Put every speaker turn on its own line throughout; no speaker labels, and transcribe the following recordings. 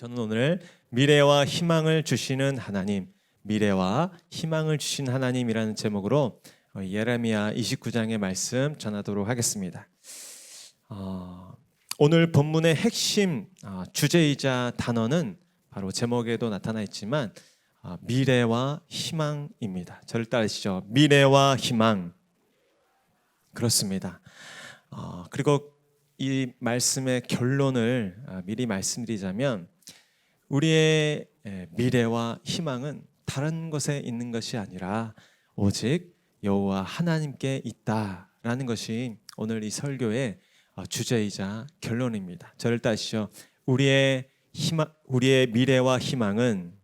저는 오늘 미래와 희망을 주시는 하나님, 미래와 희망을 주신 하나님이라는 제목으로 예레미야 29장의 말씀 전하도록 하겠습니다. 오늘 본문의 핵심 주제이자 단어는 바로 제목에도 나타나 있지만 미래와 희망입니다. 저를 따르시죠. 미래와 희망. 그렇습니다. 그리고 이 말씀의 결론을 미리 말씀드리자면 우리의 미래와 희망은 다른 것에 있는 것이 아니라 오직 여호와 하나님께 있다라는 것이 오늘 이 설교의 주제이자 결론입니다. 저를 따르시죠. 우리의 미래와 희망은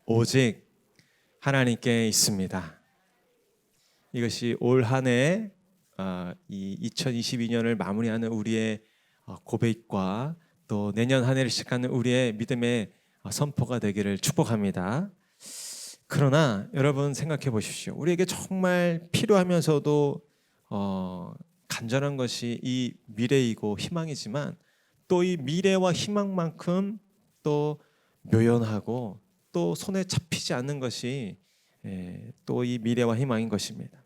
오직 하나님께 있습니다. 이것이 올 한 해 이 2022년을 마무리하는 우리의 고백과 또 내년 한 해를 시작하는 우리의 믿음의 선포가 되기를 축복합니다. 그러나 여러분 생각해 보십시오. 우리에게 정말 필요하면서도 간절한 것이 이 미래이고 희망이지만 또 이 미래와 희망만큼 또 묘연하고 또 손에 잡히지 않는 것이 또 이 미래와 희망인 것입니다.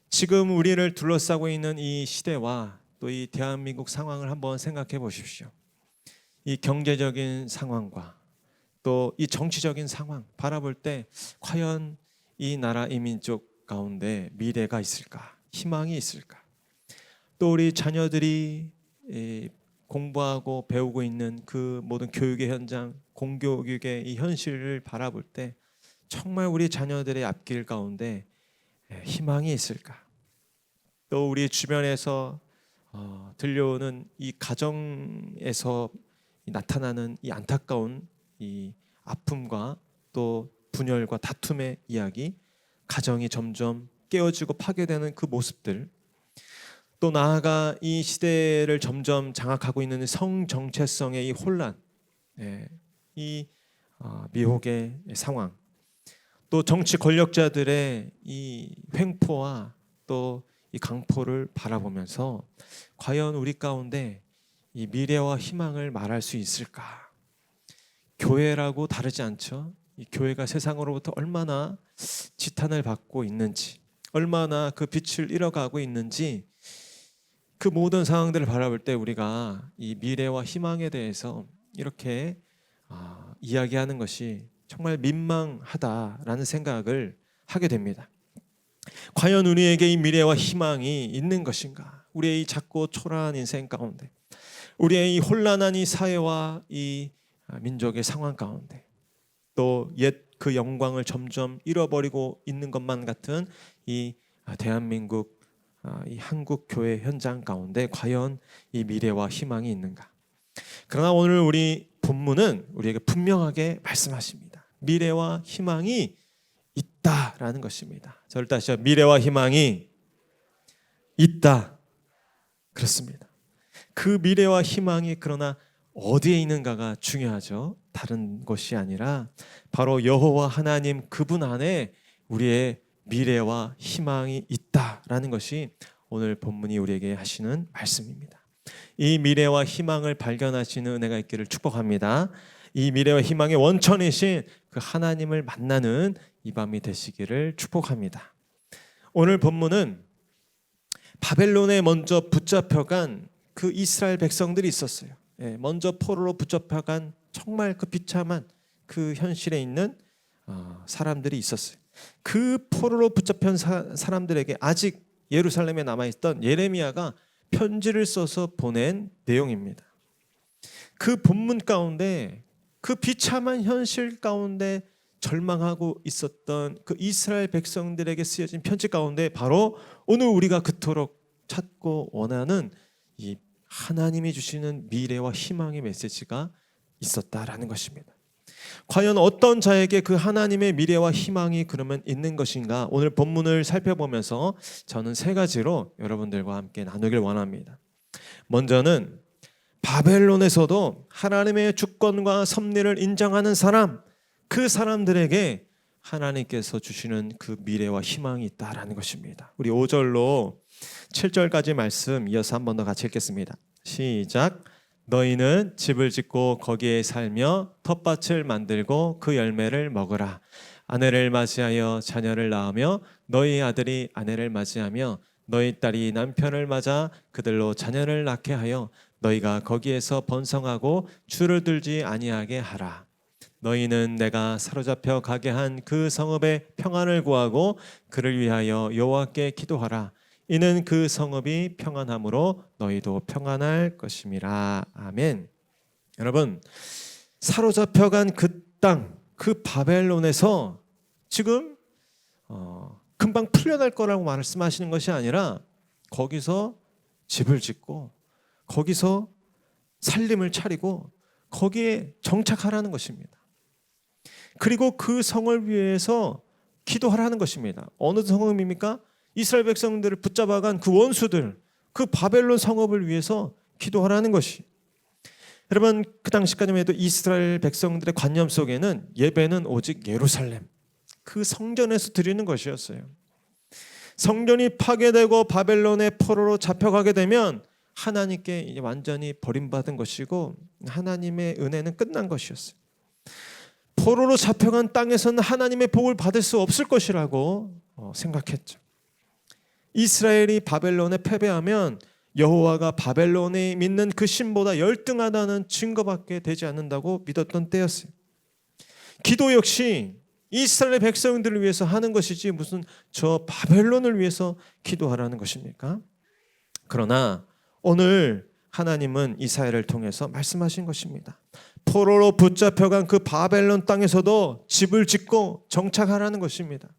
지금 우리를 둘러싸고 있는 이 시대와 또 이 대한민국 상황을 한번 생각해 보십시오. 이 경제적인 상황과 또 이 정치적인 상황 바라볼 때 과연 이 나라 이 민족 가운데 미래가 있을까? 희망이 있을까? 또 우리 자녀들이 공부하고 배우고 있는 그 모든 교육의 현장, 공교육의 이 현실을 바라볼 때 정말 우리 자녀들의 앞길 가운데 희망이 있을까? 또 우리 주변에서 들려오는 이 가정에서 나타나는 이 안타까운 이 아픔과 또 분열과 다툼의 이야기, 가정이 점점 깨어지고 파괴되는 그 모습들, 또 나아가 이 시대를 점점 장악하고 있는 성 정체성의 이 혼란, 이 미혹의 상황, 또 정치 권력자들의 이 횡포와 또 이 강포를 바라보면서 과연 우리 가운데 이 미래와 희망을 말할 수 있을까? 교회라고 다르지 않죠? 이 교회가 세상으로부터 얼마나 지탄을 받고 있는지, 얼마나 그 빛을 잃어가고 있는지, 그 모든 상황들을 바라볼 때 우리가 이 미래와 희망에 대해서 이렇게 이야기하는 것이 정말 민망하다라는 생각을 하게 됩니다. 과연 우리에게 이 미래와 희망이 있는 것인가? 우리의 이 작고 초라한 인생 가운데, 우리의 이 혼란한 이 사회와 이 민족의 상황 가운데, 또 옛 그 영광을 점점 잃어버리고 있는 것만 같은 이 대한민국, 이 한국 교회 현장 가운데 과연 이 미래와 희망이 있는가? 그러나 오늘 우리 본문은 우리에게 분명하게 말씀하십니다. 미래와 희망이 있다라는 것입니다. 저를 다시요. 미래와 희망이 있다. 그렇습니다. 그 미래와 희망이 그러나 어디에 있는가가 중요하죠. 다른 것이 아니라 바로 여호와 하나님 그분 안에 우리의 미래와 희망이 있다라는 것이 오늘 본문이 우리에게 하시는 말씀입니다. 이 미래와 희망을 발견하시는 은혜가 있기를 축복합니다. 이 미래와 희망의 원천이신 그 하나님을 만나는 이 밤이 되시기를 축복합니다. 오늘 본문은 바벨론에 먼저 붙잡혀간 그 이스라엘 백성들이 있었어요. 먼저 포로로 붙잡혀간 정말 그 비참한 그 현실에 있는 사람들이 있었어요. 그 포로로 붙잡힌 사람들에게 아직 예루살렘에 남아있던 예레미야가 편지를 써서 보낸 내용입니다. 그 본문 가운데 그 비참한 현실 가운데 절망하고 있었던 그 이스라엘 백성들에게 쓰여진 편지 가운데 바로 오늘 우리가 그토록 찾고 원하는 이 하나님이 주시는 미래와 희망의 메시지가 있었다라는 것입니다. 과연 어떤 자에게 그 하나님의 미래와 희망이 그러면 있는 것인가? 오늘 본문을 살펴보면서 저는 세 가지로 여러분들과 함께 나누길 원합니다. 먼저는 바벨론에서도 하나님의 주권과 섭리를 인정하는 사람, 그 사람들에게 하나님께서 주시는 그 미래와 희망이 있다라는 것입니다. 우리 5절로 7절까지 말씀 이어서 한 번 더 같이 읽겠습니다. 시작. 너희는 집을 짓고 거기에 살며 텃밭을 만들고 그 열매를 먹으라. 아내를 맞이하여 자녀를 낳으며 너희 아들이 아내를 맞이하며 너희 딸이 남편을 맞아 그들로 자녀를 낳게 하여 너희가 거기에서 번성하고 주를 들지 아니하게 하라. 너희는 내가 사로잡혀 가게 한 그 성읍의 평안을 구하고 그를 위하여 여호와께 기도하라. 이는 그 성읍이 평안함으로 너희도 평안할 것임이라. 아멘. 여러분, 사로잡혀간 그 땅, 그 바벨론에서 지금 금방 풀려날 거라고 말씀하시는 것이 아니라 거기서 집을 짓고 거기서 살림을 차리고 거기에 정착하라는 것입니다. 그리고 그 성을 위해서 기도하라는 것입니다. 어느 성읍입니까? 이스라엘 백성들을 붙잡아간 그 원수들, 그 바벨론 성읍을 위해서 기도하라는 것이. 여러분, 그 당시까지만 해도 이스라엘 백성들의 관념 속에는 예배는 오직 예루살렘, 그 성전에서 드리는 것이었어요. 성전이 파괴되고 바벨론의 포로로 잡혀가게 되면 하나님께 이제 완전히 버림받은 것이고 하나님의 은혜는 끝난 것이었어요. 포로로 잡혀간 땅에서는 하나님의 복을 받을 수 없을 것이라고 생각했죠. 이스라엘이 바벨론에 패배하면 여호와가 바벨론이 믿는 그 신보다 열등하다는 증거밖에 되지 않는다고 믿었던 때였어요. 기도 역시 이스라엘 백성들을 위해서 하는 것이지 무슨 저 바벨론을 위해서 기도하라는 것입니까? 그러나 오늘 하나님은 이사야를 통해서 말씀하신 것입니다. 포로로 붙잡혀간 그 바벨론 땅에서도 집을 짓고 정착하라는 것입니다.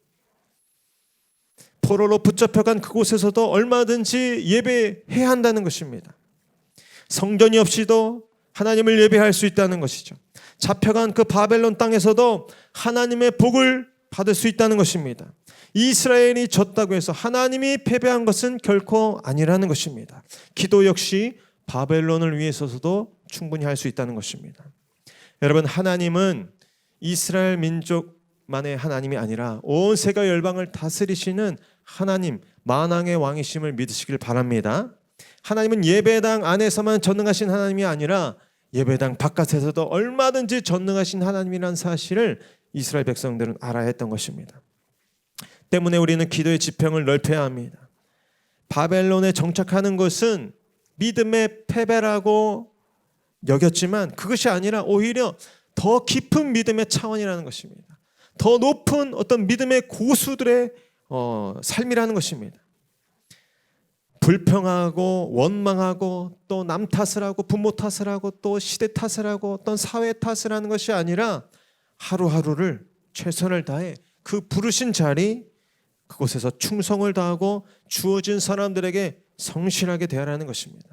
포로로 붙잡혀간 그곳에서도 얼마든지 예배해야 한다는 것입니다. 성전이 없이도 하나님을 예배할 수 있다는 것이죠. 잡혀간 그 바벨론 땅에서도 하나님의 복을 받을 수 있다는 것입니다. 이스라엘이 졌다고 해서 하나님이 패배한 것은 결코 아니라는 것입니다. 기도 역시 바벨론을 위해서도 충분히 할 수 있다는 것입니다. 여러분, 하나님은 이스라엘 민족만의 하나님이 아니라 온 세계 열방을 다스리시는 하나님, 만왕의 왕이심을 믿으시길 바랍니다. 하나님은 예배당 안에서만 전능하신 하나님이 아니라 예배당 바깥에서도 얼마든지 전능하신 하나님이라는 사실을 이스라엘 백성들은 알아야 했던 것입니다. 때문에 우리는 기도의 지평을 넓혀야 합니다. 바벨론에 정착하는 것은 믿음의 패배라고 여겼지만 그것이 아니라 오히려 더 깊은 믿음의 차원이라는 것입니다. 더 높은 어떤 믿음의 고수들의 삶이라는 것입니다. 불평하고 원망하고 또 남 탓을 하고 부모 탓을 하고 또 시대 탓을 하고 어떤 사회 탓을 하는 것이 아니라 하루하루를 최선을 다해 그 부르신 자리 그곳에서 충성을 다하고 주어진 사람들에게 성실하게 대하라는 것입니다.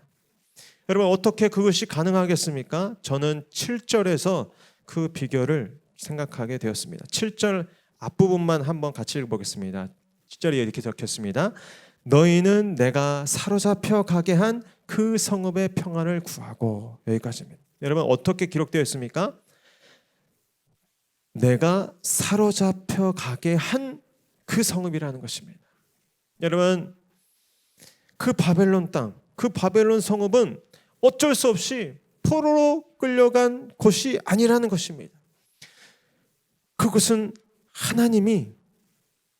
여러분, 어떻게 그것이 가능하겠습니까? 저는 7절에서 그 비결을 생각하게 되었습니다. 7절 앞부분만 한번 같이 읽어보겠습니다. 7절에 이렇게 적혔습니다. 너희는 내가 사로잡혀 가게 한 그 성읍의 평안을 구하고. 여기까지입니다. 여러분, 어떻게 기록되어 있습니까? 내가 사로잡혀 가게 한 그 성읍이라는 것입니다. 여러분, 그 바벨론 땅, 그 바벨론 성읍은 어쩔 수 없이 포로로 끌려간 곳이 아니라는 것입니다. 그것은 하나님이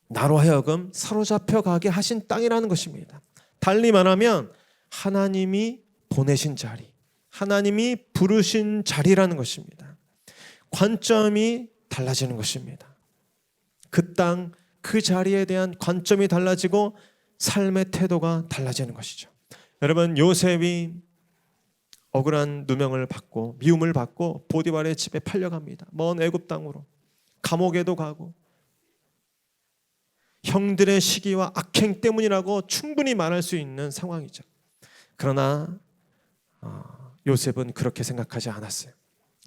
나로 하여금 사로잡혀 가게 하신 땅이라는 것입니다. 달리 말하면 하나님이 보내신 자리, 하나님이 부르신 자리라는 것입니다. 관점이 달라지는 것입니다. 그 땅, 그 자리에 대한 관점이 달라지고 삶의 태도가 달라지는 것이죠. 여러분, 요셉이 억울한 누명을 받고 미움을 받고 보디발의 집에 팔려갑니다. 먼 애굽 땅으로 감옥에도 가고 형들의 시기와 악행 때문이라고 충분히 말할 수 있는 상황이죠. 그러나 요셉은 그렇게 생각하지 않았어요.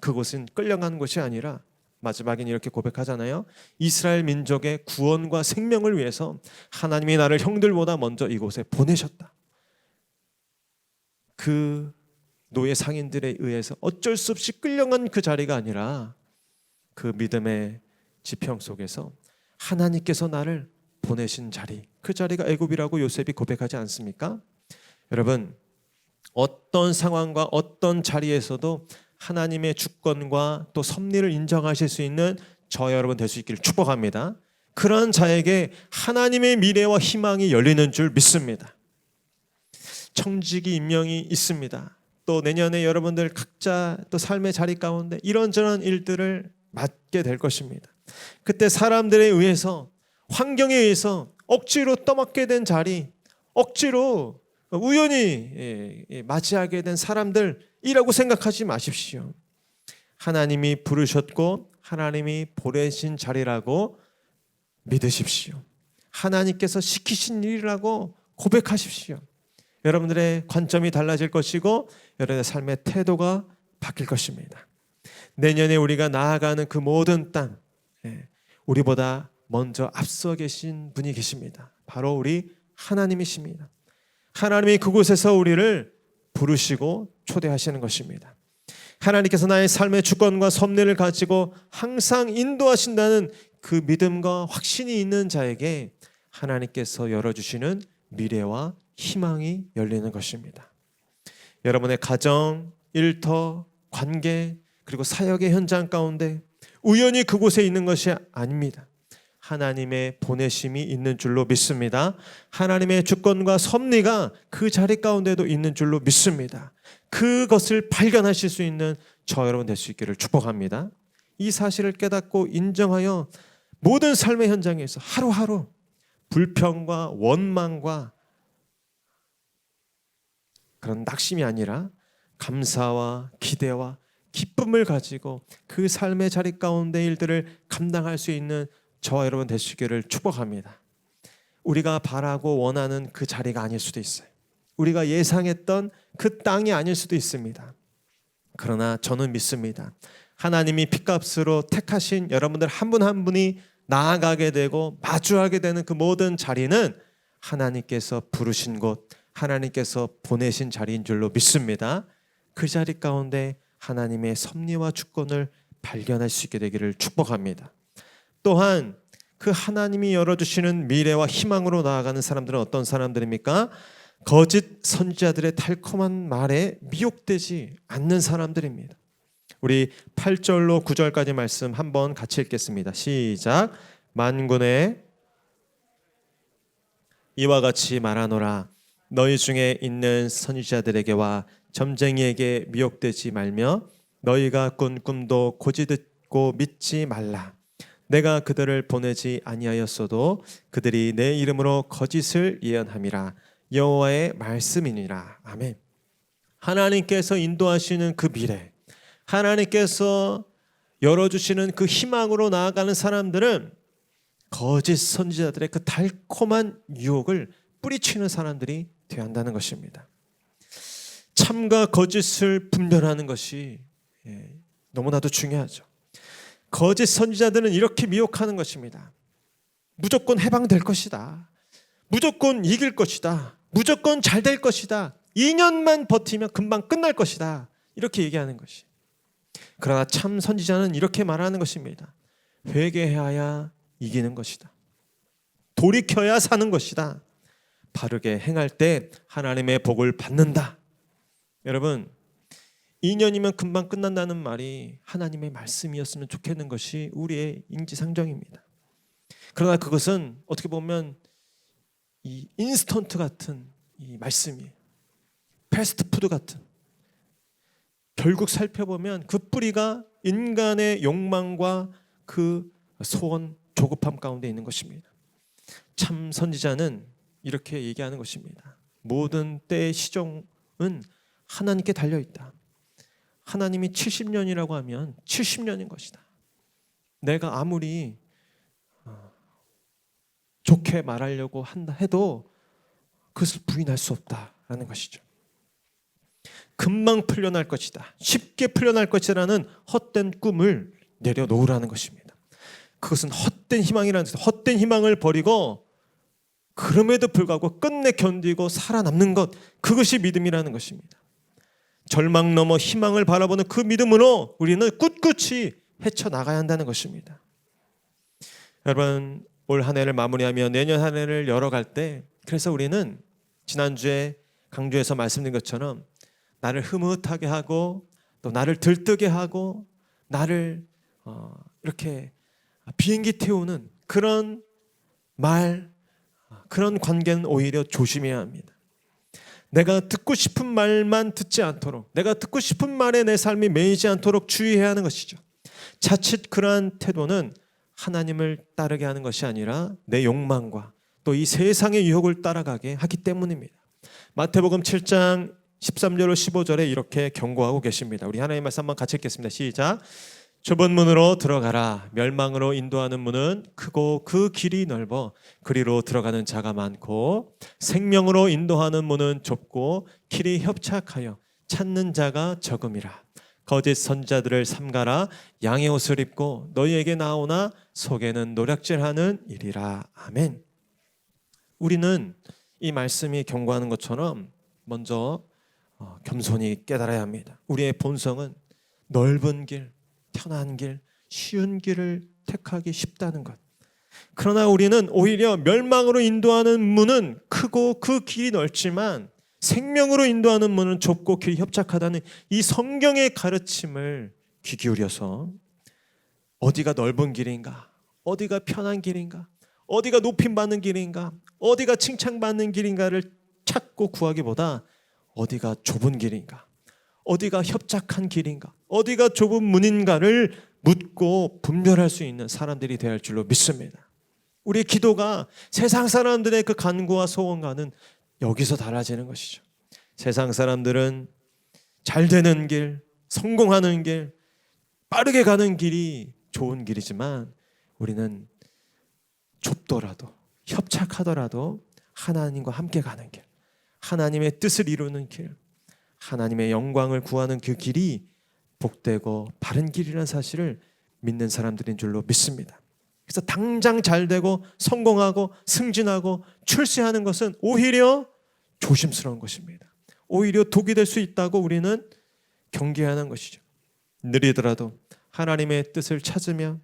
그곳은 끌려가는 것이 아니라 마지막엔 이렇게 고백하잖아요. 이스라엘 민족의 구원과 생명을 위해서 하나님이 나를 형들보다 먼저 이곳에 보내셨다. 그 노예 상인들에 의해서 어쩔 수 없이 끌려간 그 자리가 아니라 그 믿음의 지평 속에서 하나님께서 나를 보내신 자리, 그 자리가 애굽이라고 요셉이 고백하지 않습니까? 여러분, 어떤 상황과 어떤 자리에서도 하나님의 주권과 또 섭리를 인정하실 수 있는 저 여러분 될 수 있기를 축복합니다. 그런 자에게 하나님의 미래와 희망이 열리는 줄 믿습니다. 청지기 임명이 있습니다. 또 내년에 여러분들 각자 또 삶의 자리 가운데 이런저런 일들을 맡게 될 것입니다. 그때 사람들에 의해서, 환경에 의해서 억지로 떠맡게 된 자리, 억지로 우연히 맞이하게 된 사람들이라고 생각하지 마십시오. 하나님이 부르셨고 하나님이 보내신 자리라고 믿으십시오. 하나님께서 시키신 일이라고 고백하십시오. 여러분들의 관점이 달라질 것이고 여러분의 삶의 태도가 바뀔 것입니다. 내년에 우리가 나아가는 그 모든 땅, 우리보다 먼저 앞서 계신 분이 계십니다. 바로 우리 하나님이십니다. 하나님이 그곳에서 우리를 부르시고 초대하시는 것입니다. 하나님께서 나의 삶의 주권과 섭리를 가지고 항상 인도하신다는 그 믿음과 확신이 있는 자에게 하나님께서 열어주시는 미래와 희망이 열리는 것입니다. 여러분의 가정, 일터, 관계, 그리고 사역의 현장 가운데 우연히 그곳에 있는 것이 아닙니다. 하나님의 보내심이 있는 줄로 믿습니다. 하나님의 주권과 섭리가 그 자리 가운데도 있는 줄로 믿습니다. 그것을 발견하실 수 있는 저 여러분 될 수 있기를 축복합니다. 이 사실을 깨닫고 인정하여 모든 삶의 현장에서 하루하루 불평과 원망과 그런 낙심이 아니라 감사와 기대와 기쁨을 가지고 그 삶의 자리 가운데 일들을 감당할 수 있는 저와 여러분 되시기를 축복합니다. 우리가 바라고 원하는 그 자리가 아닐 수도 있어요. 우리가 예상했던 그 땅이 아닐 수도 있습니다. 그러나 저는 믿습니다. 하나님이 핏값으로 택하신 여러분들 한 분 한 분이 나아가게 되고 마주하게 되는 그 모든 자리는 하나님께서 부르신 곳, 하나님께서 보내신 자리인 줄로 믿습니다. 그 자리 가운데 하나님의 섭리와 주권을 발견할 수 있게 되기를 축복합니다. 또한 그 하나님이 열어주시는 미래와 희망으로 나아가는 사람들은 어떤 사람들입니까? 거짓 선지자들의 달콤한 말에 미혹되지 않는 사람들입니다. 우리 8절로 9절까지 말씀 한번 같이 읽겠습니다. 시작. 만군의 이와 같이 말하노라. 너희 중에 있는 선지자들에게와 점쟁이에게 미혹되지 말며 너희가 꾼 꿈도 고지 듣고 믿지 말라. 내가 그들을 보내지 아니하였어도 그들이 내 이름으로 거짓을 예언함이라. 여호와의 말씀이니라. 아멘. 하나님께서 인도하시는 그 미래, 하나님께서 열어주시는 그 희망으로 나아가는 사람들은 거짓 선지자들의 그 달콤한 유혹을 뿌리치는 사람들이 되어야 한다는 것입니다. 참과 거짓을 분별하는 것이 너무나도 중요하죠. 거짓 선지자들은 이렇게 미혹하는 것입니다. 무조건 해방될 것이다. 무조건 이길 것이다. 무조건 잘 될 것이다. 2년만 버티면 금방 끝날 것이다. 이렇게 얘기하는 것이. 그러나 참 선지자는 이렇게 말하는 것입니다. 회개해야 이기는 것이다. 돌이켜야 사는 것이다. 바르게 행할 때 하나님의 복을 받는다. 여러분, 2년이면 금방 끝난다는 말이 하나님의 말씀이었으면 좋겠는 것이 우리의 인지상정입니다. 그러나 그것은 어떻게 보면 이 인스턴트 같은 이 말씀이에요. 패스트푸드 같은. 결국 살펴보면 그 뿌리가 인간의 욕망과 그 소원, 조급함 가운데 있는 것입니다. 참 선지자는 이렇게 얘기하는 것입니다. 모든 때의 시종은 하나님께 달려있다. 하나님이 70년이라고 하면 70년인 것이다. 내가 아무리 좋게 말하려고 한다 해도 그것을 부인할 수 없다라는 것이죠. 금방 풀려날 것이다. 쉽게 풀려날 것이라는 헛된 꿈을 내려놓으라는 것입니다. 그것은 헛된 희망이라는 것입니다. 헛된 희망을 버리고 그럼에도 불구하고 끝내 견디고 살아남는 것, 그것이 믿음이라는 것입니다. 절망 넘어 희망을 바라보는 그 믿음으로 우리는 꿋꿋이 헤쳐나가야 한다는 것입니다. 여러분, 올 한 해를 마무리하며 내년 한 해를 열어갈 때, 그래서 우리는 지난주에 강조해서 말씀드린 것처럼 나를 흐뭇하게 하고 또 나를 들뜨게 하고 나를 이렇게 비행기 태우는 그런 말, 그런 관계는 오히려 조심해야 합니다. 내가 듣고 싶은 말만 듣지 않도록, 내가 듣고 싶은 말에 내 삶이 매이지 않도록 주의해야 하는 것이죠. 자칫 그러한 태도는 하나님을 따르게 하는 것이 아니라 내 욕망과 또 이 세상의 유혹을 따라가게 하기 때문입니다. 마태복음 7장 13절로 15절에 이렇게 경고하고 계십니다. 우리 하나님 말씀 한번 같이 읽겠습니다. 시작. 좁은 문으로 들어가라. 멸망으로 인도하는 문은 크고 그 길이 넓어 그리로 들어가는 자가 많고, 생명으로 인도하는 문은 좁고 길이 협착하여 찾는 자가 적음이라. 거짓 선자들을 삼가라. 양의 옷을 입고 너희에게 나오나 속에는 노략질하는 일이라. 아멘. 우리는 이 말씀이 경고하는 것처럼 먼저 겸손히 깨달아야 합니다. 우리의 본성은 넓은 길, 편한 길, 쉬운 길을 택하기 쉽다는 것. 그러나 우리는 오히려 멸망으로 인도하는 문은 크고 그 길이 넓지만 생명으로 인도하는 문은 좁고 길이 협착하다는 이 성경의 가르침을 귀 기울여서 어디가 넓은 길인가, 어디가 편한 길인가, 어디가 높임받는 길인가, 어디가 칭찬받는 길인가를 찾고 구하기보다 어디가 좁은 길인가, 어디가 협착한 길인가, 어디가 좁은 문인가를 묻고 분별할 수 있는 사람들이 되어야 할 줄로 믿습니다. 우리의 기도가 세상 사람들의 그 간구와 소원과는 여기서 달라지는 것이죠. 세상 사람들은 잘 되는 길, 성공하는 길, 빠르게 가는 길이 좋은 길이지만 우리는 좁더라도 협착하더라도 하나님과 함께 가는 길, 하나님의 뜻을 이루는 길, 하나님의 영광을 구하는 그 길이 복되고 바른 길이라는 사실을 믿는 사람들인 줄로 믿습니다. 그래서 당장 잘 되고 성공하고 승진하고 출세하는 것은 오히려 조심스러운 것입니다. 오히려 독이 될 수 있다고 우리는 경계하는 것이죠. 느리더라도 하나님의 뜻을 찾으며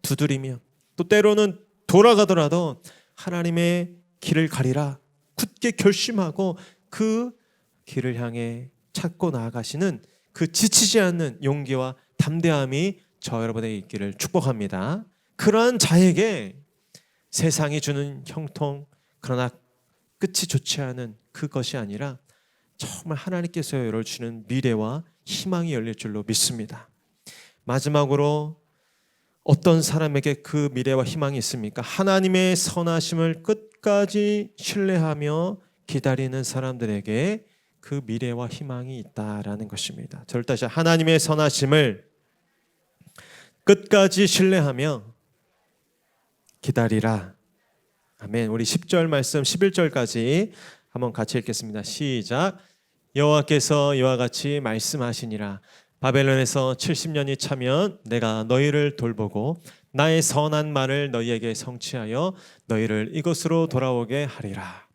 두드리며 또 때로는 돌아가더라도 하나님의 길을 가리라 굳게 결심하고 그 길을 향해 찾고 나아가시는 그 지치지 않는 용기와 담대함이 저 여러분에게 있기를 축복합니다. 그러한 자에게 세상이 주는 형통, 그러나 끝이 좋지 않은 그것이 아니라 정말 하나님께서 열어주시는 미래와 희망이 열릴 줄로 믿습니다. 마지막으로 어떤 사람에게 그 미래와 희망이 있습니까? 하나님의 선하심을 끝까지 신뢰하며 기다리는 사람들에게 그 미래와 희망이 있다라는 것입니다. 저를 다시 하나님의 선하심을 끝까지 신뢰하며 기다리라. 아멘. 우리 10절 말씀 11절까지 한번 같이 읽겠습니다. 시작. 여호와께서 이와 같이 말씀하시니라. 바벨론에서 70년이 차면 내가 너희를 돌보고 나의 선한 말을 너희에게 성취하여 너희를 이곳으로 돌아오게 하리라.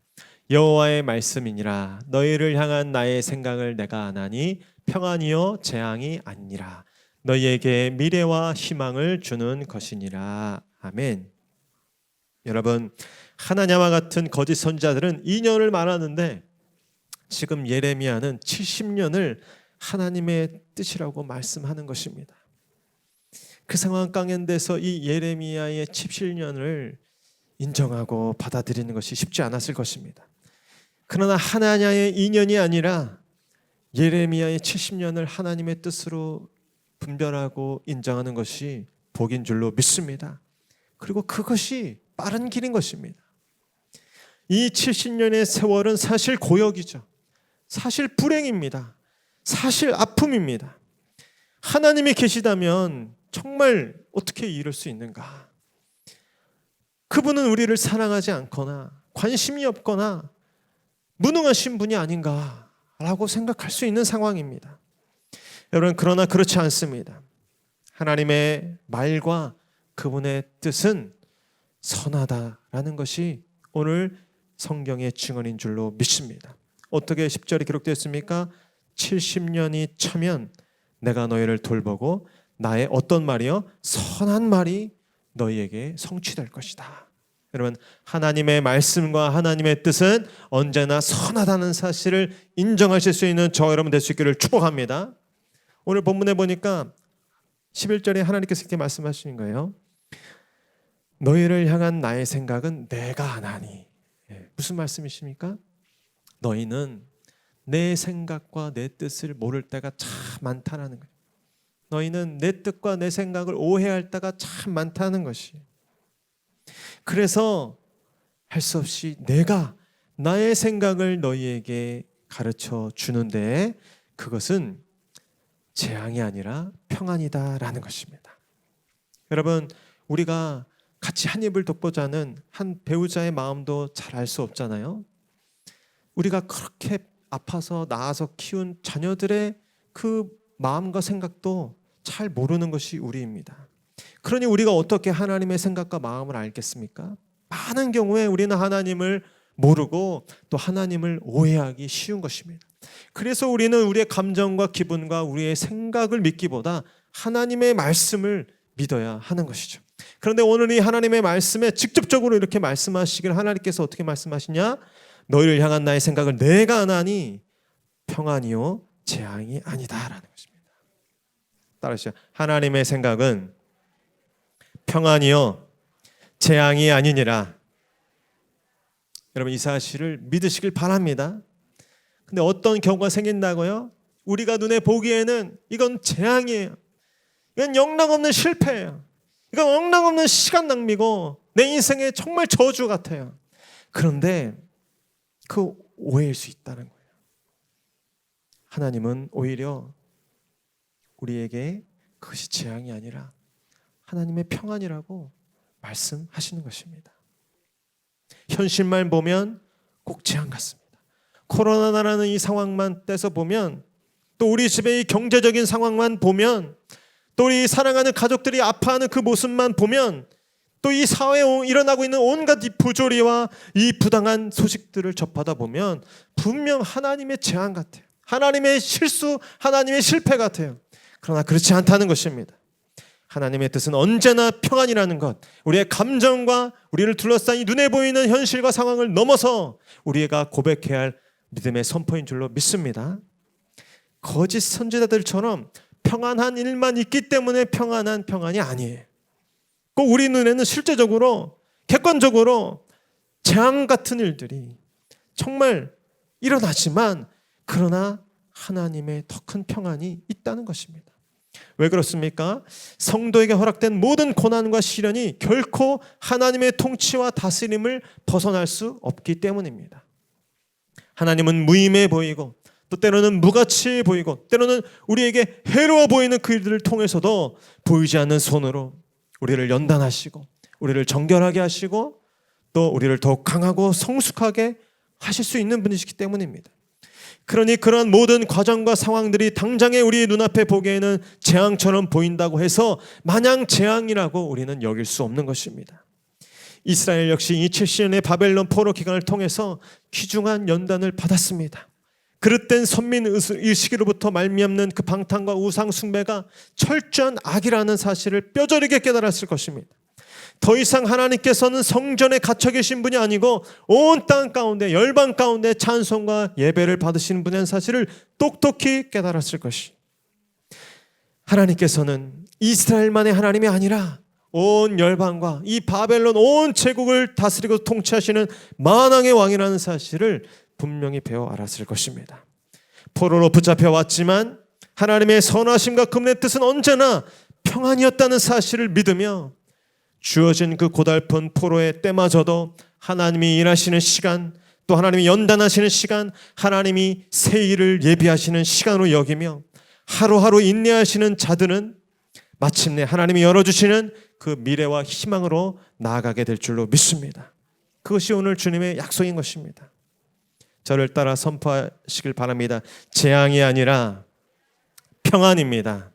여호와의 말씀이니라. 너희를 향한 나의 생각을 내가 아나니 평안이요 재앙이 아니라 너희에게 미래와 희망을 주는 것이니라. 아멘. 여러분, 하나냐와 같은 거짓 선지자들은 2년을 말하는데 지금 예레미야는 70년을 하나님의 뜻이라고 말씀하는 것입니다. 그 상황 가운데서 이 예레미야의 70년을 인정하고 받아들이는 것이 쉽지 않았을 것입니다. 그러나 하나냐의 2년이 아니라 예레미야의 70년을 하나님의 뜻으로 분별하고 인정하는 것이 복인 줄로 믿습니다. 그리고 그것이 빠른 길인 것입니다. 이 70년의 세월은 사실 고역이죠. 사실 불행입니다. 사실 아픔입니다. 하나님이 계시다면 정말 어떻게 이럴 수 있는가? 그분은 우리를 사랑하지 않거나 관심이 없거나 무능하신 분이 아닌가라고 생각할 수 있는 상황입니다. 여러분, 그러나 그렇지 않습니다. 하나님의 말과 그분의 뜻은 선하다라는 것이 오늘 성경의 증언인 줄로 믿습니다. 어떻게 10절에 기록되었습니까? 70년이 차면 내가 너희를 돌보고 나의 어떤 말이요? 선한 말이 너희에게 성취될 것이다 여러분, 하나님의 말씀과 하나님의 뜻은 언제나 선하다는 사실을 인정하실 수 있는 저 여러분 될 수 있기를 축복합니다. 오늘 본문에 보니까 11절에 하나님께서 이렇게 말씀하시는 거예요. 너희를 향한 나의 생각은 내가 하나니. 무슨 말씀이십니까? 너희는 내 생각과 내 뜻을 모를 때가 참 많다는 거예요. 너희는 내 뜻과 내 생각을 오해할 때가 참 많다는 것이. 그래서 할 수 없이 내가 나의 생각을 너희에게 가르쳐 주는데 그것은 재앙이 아니라 평안이다라는 것입니다. 여러분, 우리가 같이 한 입을 돋보자는 한 배우자의 마음도 잘 알 수 없잖아요. 우리가 그렇게 아파서 낳아서 키운 자녀들의 그 마음과 생각도 잘 모르는 것이 우리입니다. 그러니 우리가 어떻게 하나님의 생각과 마음을 알겠습니까? 많은 경우에 우리는 하나님을 모르고 또 하나님을 오해하기 쉬운 것입니다. 그래서 우리는 우리의 감정과 기분과 우리의 생각을 믿기보다 하나님의 말씀을 믿어야 하는 것이죠. 그런데 오늘 이 하나님의 말씀에 직접적으로 이렇게 말씀하시길 하나님께서 어떻게 말씀하시냐? 너희를 향한 나의 생각을 내가 아나니 평안이요 재앙이 아니다라는 것입니다. 따라하시죠. 하나님의 생각은 평안이요 재앙이 아니니라. 여러분, 이 사실을 믿으시길 바랍니다. 근데 어떤 경우가 생긴다고요? 우리가 눈에 보기에는 이건 재앙이에요. 이건 영락없는 실패예요. 이건 영락없는 시간 낭비고 내 인생의 정말 저주 같아요. 그런데 그 오해일 수 있다는 거예요. 하나님은 오히려 우리에게 그것이 재앙이 아니라 하나님의 평안이라고 말씀하시는 것입니다. 현실만 보면 꼭 재앙 같습니다. 코로나라는 이 상황만 떼서 보면, 또 우리 집의 이 경제적인 상황만 보면, 또 우리 사랑하는 가족들이 아파하는 그 모습만 보면, 또 이 사회에 일어나고 있는 온갖 이 부조리와 이 부당한 소식들을 접하다 보면 분명 하나님의 재앙 같아요. 하나님의 실수, 하나님의 실패 같아요. 그러나 그렇지 않다는 것입니다. 하나님의 뜻은 언제나 평안이라는 것, 우리의 감정과 우리를 둘러싼 이 눈에 보이는 현실과 상황을 넘어서 우리가 고백해야 할 믿음의 선포인 줄로 믿습니다. 거짓 선지자들처럼 평안한 일만 있기 때문에 평안한 평안이 아니에요. 꼭 우리 눈에는 실제적으로 객관적으로 재앙 같은 일들이 정말 일어나지만, 그러나 하나님의 더 큰 평안이 있다는 것입니다. 왜 그렇습니까? 성도에게 허락된 모든 고난과 시련이 결코 하나님의 통치와 다스림을 벗어날 수 없기 때문입니다. 하나님은 무임해 보이고 또 때로는 무가치해 보이고 때로는 우리에게 해로워 보이는 그 일들을 통해서도 보이지 않는 손으로 우리를 연단하시고 우리를 정결하게 하시고 또 우리를 더욱 강하고 성숙하게 하실 수 있는 분이시기 때문입니다. 그러니 그런 모든 과정과 상황들이 당장에 우리 눈앞에 보기에는 재앙처럼 보인다고 해서 마냥 재앙이라고 우리는 여길 수 없는 것입니다. 이스라엘 역시 이 70년의 바벨론 포로 기간을 통해서 귀중한 연단을 받았습니다. 그릇된 선민 의식으로부터 말미암는 그 방탕과 우상 숭배가 철저한 악이라는 사실을 뼈저리게 깨달았을 것입니다. 더 이상 하나님께서는 성전에 갇혀 계신 분이 아니고 온 땅 가운데, 열방 가운데 찬송과 예배를 받으시는 분이라는 사실을 똑똑히 깨달았을 것이. 하나님께서는 이스라엘만의 하나님이 아니라 온 열방과 이 바벨론 온 제국을 다스리고 통치하시는 만왕의 왕이라는 사실을 분명히 배워 알았을 것입니다. 포로로 붙잡혀 왔지만 하나님의 선하심과 그분의 뜻은 언제나 평안이었다는 사실을 믿으며 주어진 그 고달픈 포로의 때마저도 하나님이 일하시는 시간, 또 하나님이 연단하시는 시간, 하나님이 새 일을 예비하시는 시간으로 여기며 하루하루 인내하시는 자들은 마침내 하나님이 열어주시는 그 미래와 희망으로 나아가게 될 줄로 믿습니다. 그것이 오늘 주님의 약속인 것입니다. 저를 따라 선포하시길 바랍니다. 재앙이 아니라 평안입니다.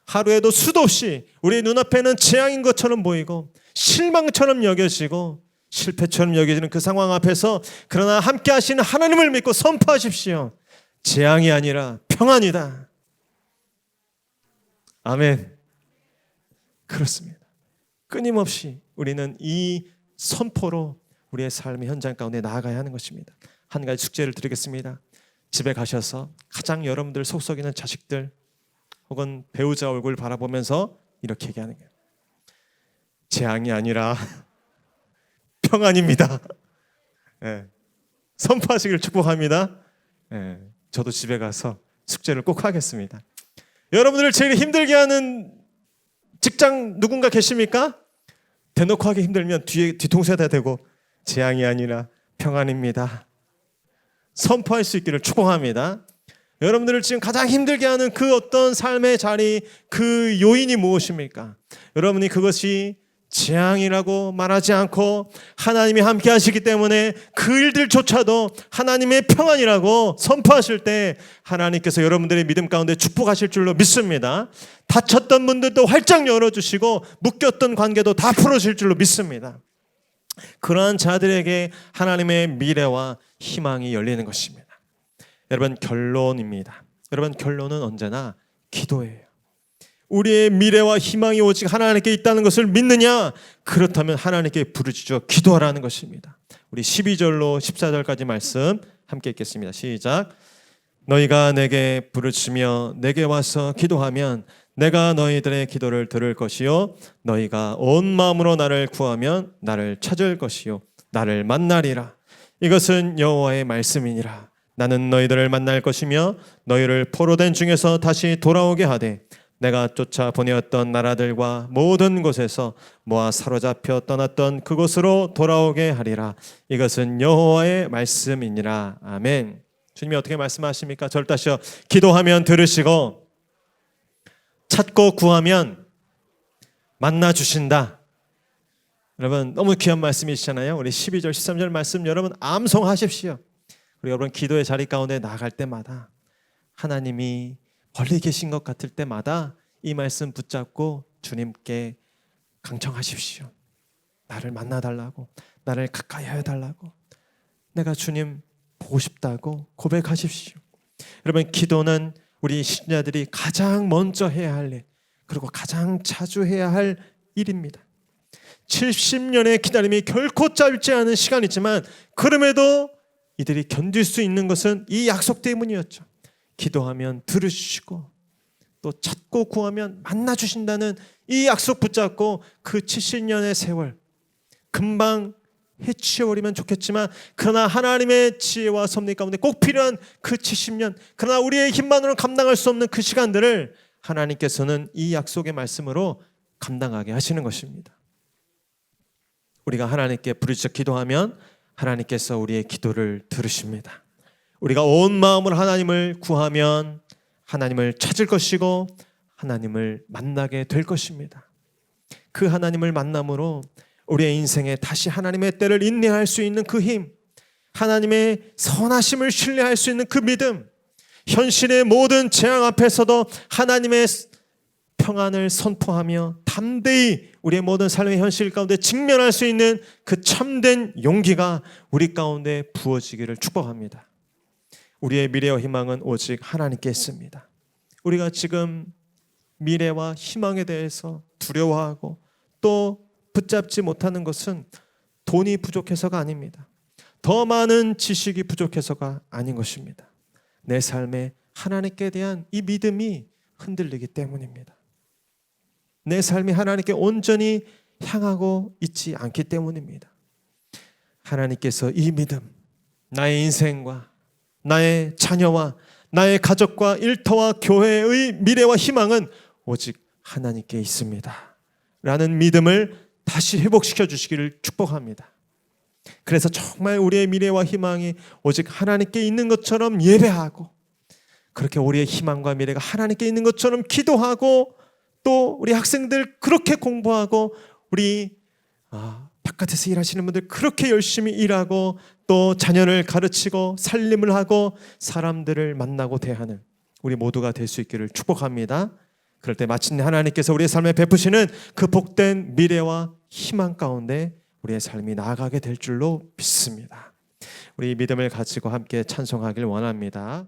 하루에도 수도 없이 우리 눈앞에는 재앙인 것처럼 보이고 실망처럼 여겨지고 실패처럼 여겨지는 그 상황 앞에서 그러나 함께 하시는 하나님을 믿고 선포하십시오. 재앙이 아니라 평안이다. 아멘. 그렇습니다. 끊임없이 우리는 이 선포로 우리의 삶의 현장 가운데 나아가야 하는 것입니다. 한 가지 숙제를 드리겠습니다. 집에 가셔서 가장 여러분들 속썩이는 자식들 혹은 배우자 얼굴 바라보면서 이렇게 얘기하는 거예요. 재앙이 아니라 평안입니다. 네. 선포하시기를 축복합니다. 네. 저도 집에 가서 숙제를 꼭 하겠습니다. 여러분들을 제일 힘들게 하는 직장 누군가 계십니까? 대놓고 하기 힘들면 뒤통수에다 대고 재앙이 아니라 평안입니다. 선포할 수 있기를 축복합니다. 여러분들을 지금 가장 힘들게 하는 그 어떤 삶의 자리, 그 요인이 무엇입니까? 여러분이 그것이 재앙이라고 말하지 않고 하나님이 함께 하시기 때문에 그 일들조차도 하나님의 평안이라고 선포하실 때 하나님께서 여러분들의 믿음 가운데 축복하실 줄로 믿습니다. 닫혔던 문들도 활짝 열어주시고 묶였던 관계도 다 풀어줄 줄로 믿습니다. 그러한 자들에게 하나님의 미래와 희망이 열리는 것입니다. 여러분, 결론입니다. 여러분, 결론은 언제나 기도예요. 우리의 미래와 희망이 오직 하나님께 있다는 것을 믿느냐? 그렇다면 하나님께 부르짖어 기도하라는 것입니다. 우리 12절로 14절까지 말씀 함께 읽겠습니다. 시작. 너희가 내게 부르짖으며 내게 와서 기도하면 내가 너희들의 기도를 들을 것이요 너희가 온 마음으로 나를 구하면 나를 찾을 것이요 나를 만나리라. 이것은 여호와의 말씀이니라. 나는 너희들을 만날 것이며 너희를 포로된 중에서 다시 돌아오게 하되 내가 쫓아 보내었던 나라들과 모든 곳에서 모아 사로잡혀 떠났던 그곳으로 돌아오게 하리라. 이것은 여호와의 말씀이니라. 아멘. 주님이 어떻게 말씀하십니까? 저를 다시요. 기도하면 들으시고 찾고 구하면 만나 주신다. 여러분, 너무 귀한 말씀이시잖아요. 우리 12절 13절 말씀 여러분 암송하십시오. 우리 여러분 기도의 자리 가운데 나아갈 때마다 하나님이 멀리 계신 것 같을 때마다 이 말씀 붙잡고 주님께 강청하십시오. 나를 만나달라고, 나를 가까이 해달라고, 내가 주님 보고 싶다고 고백하십시오. 여러분, 기도는 우리 신자들이 가장 먼저 해야 할 일, 그리고 가장 자주 해야 할 일입니다. 70년의 기다림이 결코 짧지 않은 시간이지만 그럼에도 이들이 견딜 수 있는 것은 이 약속 때문이었죠. 기도하면 들으시고 또 찾고 구하면 만나 주신다는 이 약속 붙잡고 그 70년의 세월 금방 해치워버리면 좋겠지만 그러나 하나님의 지혜와 섭리 가운데 꼭 필요한 그 70년, 그러나 우리의 힘만으로는 감당할 수 없는 그 시간들을 하나님께서는 이 약속의 말씀으로 감당하게 하시는 것입니다. 우리가 하나님께 부르짖어 기도하면 하나님께서 우리의 기도를 들으십니다. 우리가 온 마음으로 하나님을 구하면 하나님을 찾을 것이고 하나님을 만나게 될 것입니다. 그 하나님을 만남으로 우리의 인생에 다시 하나님의 때를 인내할 수 있는 그 힘, 하나님의 선하심을 신뢰할 수 있는 그 믿음, 현실의 모든 재앙 앞에서도 하나님의 평안을 선포하며 담대히 우리의 모든 삶의 현실 가운데 직면할 수 있는 그 참된 용기가 우리 가운데 부어지기를 축복합니다. 우리의 미래와 희망은 오직 하나님께 있습니다. 우리가 지금 미래와 희망에 대해서 두려워하고 또 붙잡지 못하는 것은 돈이 부족해서가 아닙니다. 더 많은 지식이 부족해서가 아닌 것입니다. 내 삶에 하나님께 대한 이 믿음이 흔들리기 때문입니다. 내 삶이 하나님께 온전히 향하고 있지 않기 때문입니다. 하나님께서 이 믿음, 나의 인생과 나의 자녀와 나의 가족과 일터와 교회의 미래와 희망은 오직 하나님께 있습니다 라는 믿음을 다시 회복시켜 주시기를 축복합니다. 그래서 정말 우리의 미래와 희망이 오직 하나님께 있는 것처럼 예배하고, 그렇게 우리의 희망과 미래가 하나님께 있는 것처럼 기도하고, 또 우리 학생들 그렇게 공부하고, 우리 바깥에서 일하시는 분들 그렇게 열심히 일하고, 또 자녀를 가르치고 살림을 하고 사람들을 만나고 대하는 우리 모두가 될 수 있기를 축복합니다. 그럴 때 마침내 하나님께서 우리의 삶에 베푸시는 그 복된 미래와 희망 가운데 우리의 삶이 나아가게 될 줄로 믿습니다. 우리 믿음을 가지고 함께 찬송하길 원합니다.